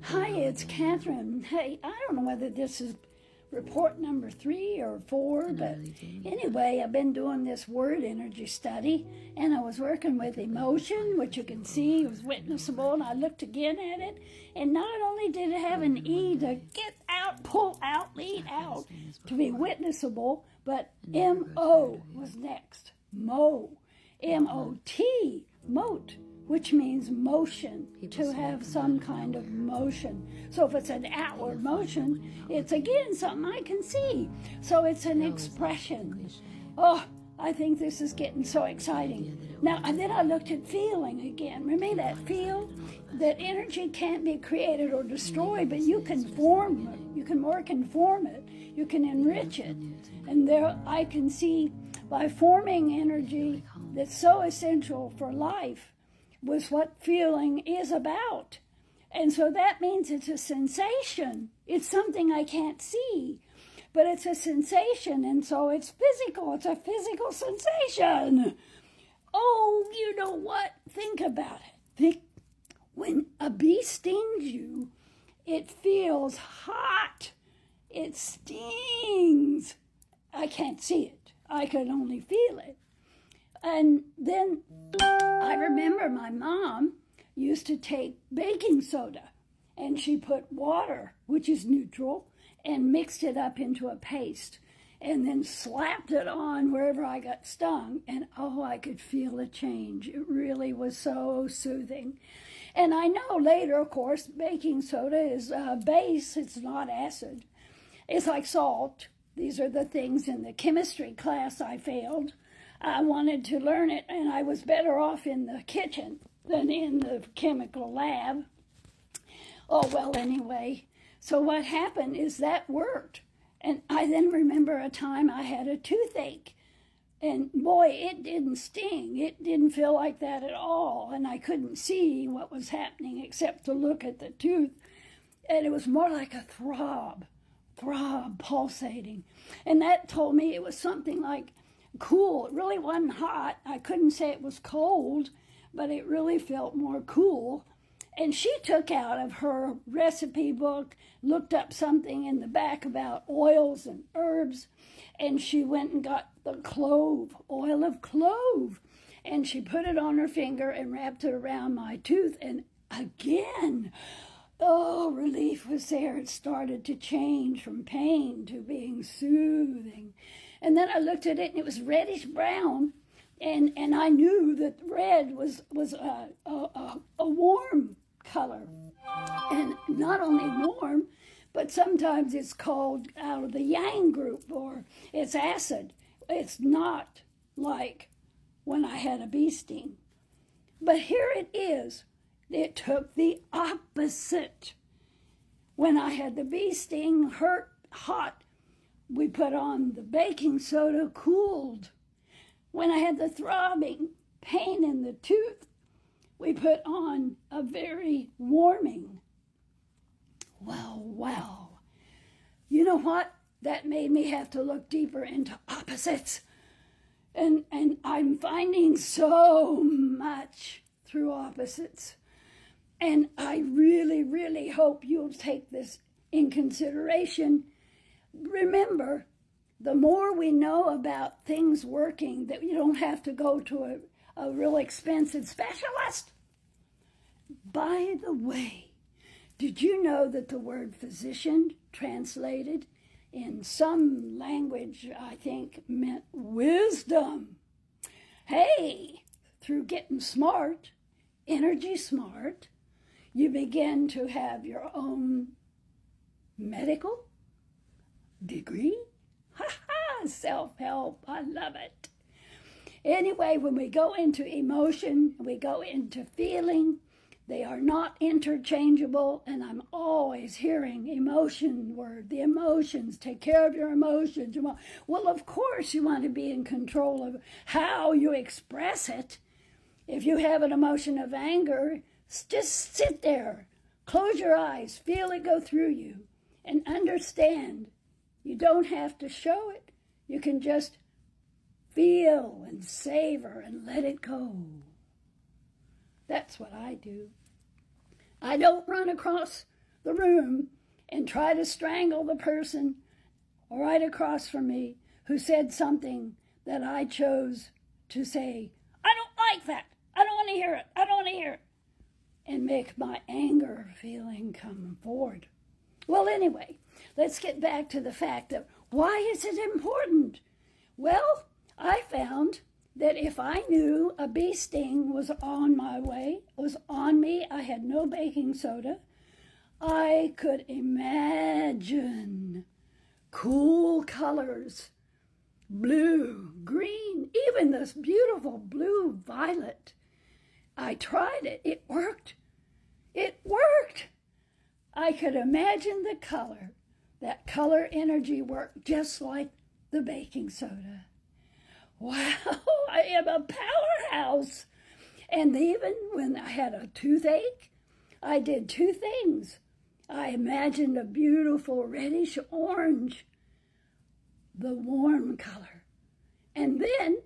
Hi, it's Catherine. Hey, I don't know whether this is report number 3 or 4, but anyway, I've been doing this word energy study, and I was working with emotion, which you can see was witnessable, and I looked again at it, and not only did it have an E to get out, pull out, lead out, to be witnessable, but M-O was next, mo, M-O-T, mote, which means motion, to have some kind of motion. So if it's an outward motion, it's again something I can see. So it's an expression. Oh, I think this is getting so exciting. Now, and then I looked at feeling again. Remember that feel? That energy can't be created or destroyed, but you can form it. You can work and form it. You can enrich it. And there I can see by forming energy that's so essential for life, was what feeling is about. And so that means it's a sensation. It's something I can't see, but it's a sensation, and so it's physical. It's a physical sensation. Oh, you know what? Think about it. When a bee stings you, it feels hot. It stings. I can't see it. I can only feel it. And then I remember my mom used to take baking soda, and she put water, which is neutral, and mixed it up into a paste, and then slapped it on wherever I got stung, and oh, I could feel a change. It really was so soothing. And I know later, of course, baking soda is base. It's not acid. It's like salt. These are the things in the chemistry class I failed. I wanted to learn it, and I was better off in the kitchen than in the chemical lab. Oh, well, anyway, so what happened is that worked. And I then remember a time I had a toothache, and boy, it didn't sting. It didn't feel like that at all, and I couldn't see what was happening except to look at the tooth, and it was more like a throb, pulsating. And that told me it was something like cool. It really wasn't hot. I couldn't say it was cold, but it really felt more cool. And she took out of her recipe book, looked up something in the back about oils and herbs, and she went and got the clove, oil of clove, and she put it on her finger and wrapped it around my tooth, and again, oh, relief was there. It started to change from pain to being soothing. And then I looked at it, and it was reddish brown, and I knew that red was a warm color. And not only warm, but sometimes it's called out of the yang group, or it's acid. It's not like when I had a bee sting. But here it is. It took the opposite. When I had the bee sting, hurt, hot, we put on the baking soda, cooled. When I had the throbbing pain in the tooth, we put on a very warming. Wow. You know what? That made me have to look deeper into opposites. And I'm finding so much through opposites. And I really, really hope you'll take this in consideration. Remember, the more we know about things working, that you don't have to go to a real expensive specialist. By the way, did you know that the word physician translated in some language, I think, meant wisdom? Hey, through getting smart, energy smart, you begin to have your own medical degree. Self-help, I love it. Anyway, when we go into emotion, we go into feeling, they are not interchangeable, and I'm always hearing emotion word, the emotions, take care of your emotions. Well, of course you want to be in control of how you express it. If you have an emotion of anger, just sit there, close your eyes, feel it go through you, and understand. You don't have to show it. You can just feel and savor and let it go. That's what I do. I don't run across the room and try to strangle the person right across from me who said something that I chose to say, I don't like that. I don't want to hear it. I don't want to hear it. And make my anger feeling come forward. Well, anyway, let's get back to the fact that why is it important? Well, I found that if I knew a bee sting was on my way, was on me, I had no baking soda, I could imagine cool colors, blue, green, even this beautiful blue violet. I tried it. It worked. It worked. I could imagine the color. That color energy worked just like the baking soda. Wow, I am a powerhouse. And even when I had a toothache, I did two things. I imagined a beautiful reddish orange, the warm color. And then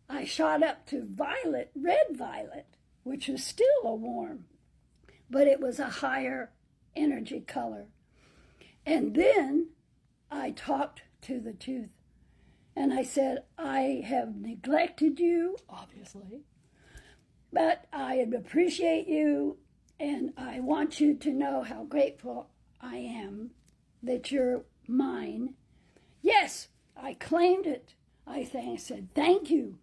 I shot up to violet, red violet, which is still a warm, but it was a higher energy color. And then I talked to the tooth. And I said, I have neglected you, obviously, but I appreciate you, and I want you to know how grateful I am that you're mine. Yes, I claimed it. I said, thank you.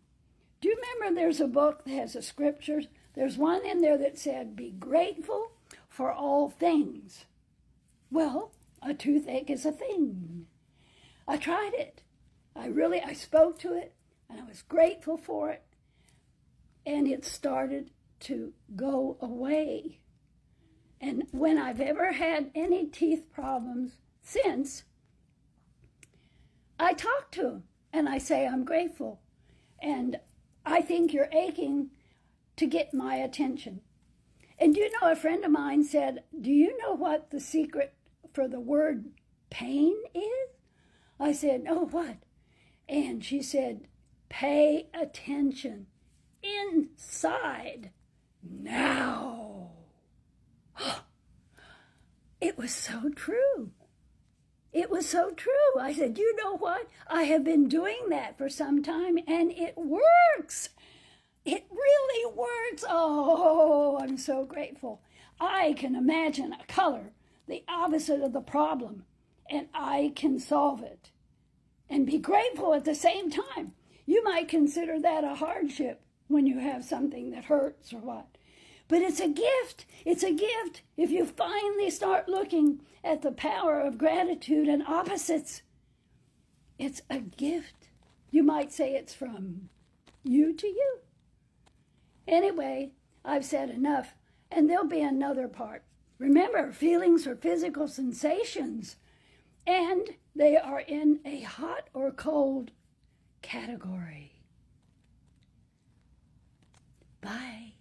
Do you remember there's a book that has the scriptures? There's one in there that said, be grateful for all things. Well, a toothache is a thing. I tried it. I spoke to it, and I was grateful for it, and it started to go away. And when I've ever had any teeth problems since, I talk to them, and I say, I'm grateful, and I think you're aching to get my attention. And you know, a friend of mine said, do you know what the secret for the word pain is? I said, no, what? And she said, pay attention inside now. It was so true. It was so true. I said, you know what? I have been doing that for some time, and it works. It really works. Oh, I'm so grateful. I can imagine a color, the opposite of the problem, and I can solve it and be grateful at the same time. You might consider that a hardship when you have something that hurts or what. But it's a gift. It's a gift if you finally start looking at the power of gratitude and opposites. It's a gift. You might say it's from you to you. Anyway, I've said enough, and there'll be another part. Remember, feelings are physical sensations, and they are in a hot or cold category. Bye.